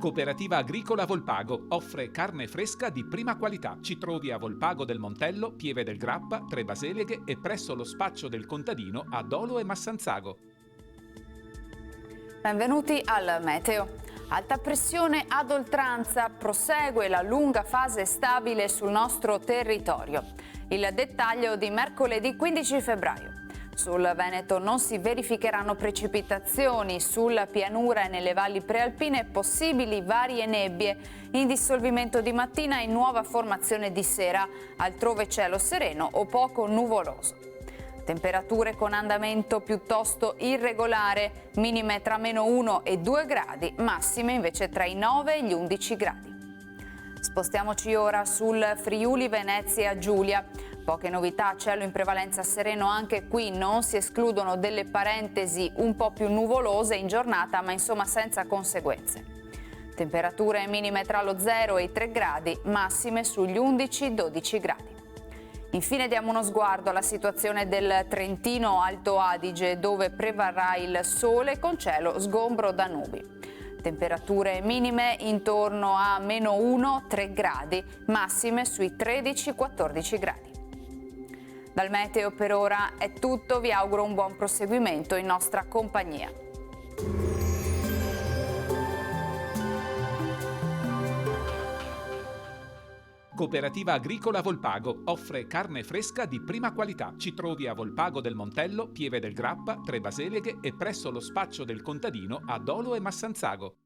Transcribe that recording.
Cooperativa Agricola Volpago offre carne fresca di prima qualità. Ci trovi a Volpago del Montello, Pieve del Grappa, Tre Baseleghe e presso lo spaccio del contadino a Dolo e Massanzago. Benvenuti al Meteo. Alta pressione ad oltranza, prosegue la lunga fase stabile sul nostro territorio. Il dettaglio di mercoledì 15 febbraio. Sul Veneto non si verificheranno precipitazioni, sulla pianura e nelle valli prealpine possibili varie nebbie, in dissolvimento di mattina e in nuova formazione di sera, altrove cielo sereno o poco nuvoloso. Temperature con andamento piuttosto irregolare, minime tra -1 e 2 gradi, massime invece tra i 9 e gli 11 gradi. Spostiamoci ora sul Friuli Venezia Giulia. Poche novità, cielo in prevalenza sereno anche qui, non si escludono delle parentesi un po' più nuvolose in giornata, ma insomma senza conseguenze. Temperature minime tra lo 0 e i 3 gradi, massime sugli 11-12 gradi. Infine diamo uno sguardo alla situazione del Trentino Alto Adige, dove prevarrà il sole con cielo sgombro da nubi. Temperature minime intorno a -1-3 gradi, massime sui 13-14 gradi. Dal meteo per ora è tutto, vi auguro un buon proseguimento in nostra compagnia. Cooperativa Agricola Volpago offre carne fresca di prima qualità. Ci trovi a Volpago del Montello, Pieve del Grappa, Tre Baseleghe e presso lo spaccio del contadino a Dolo e Massanzago.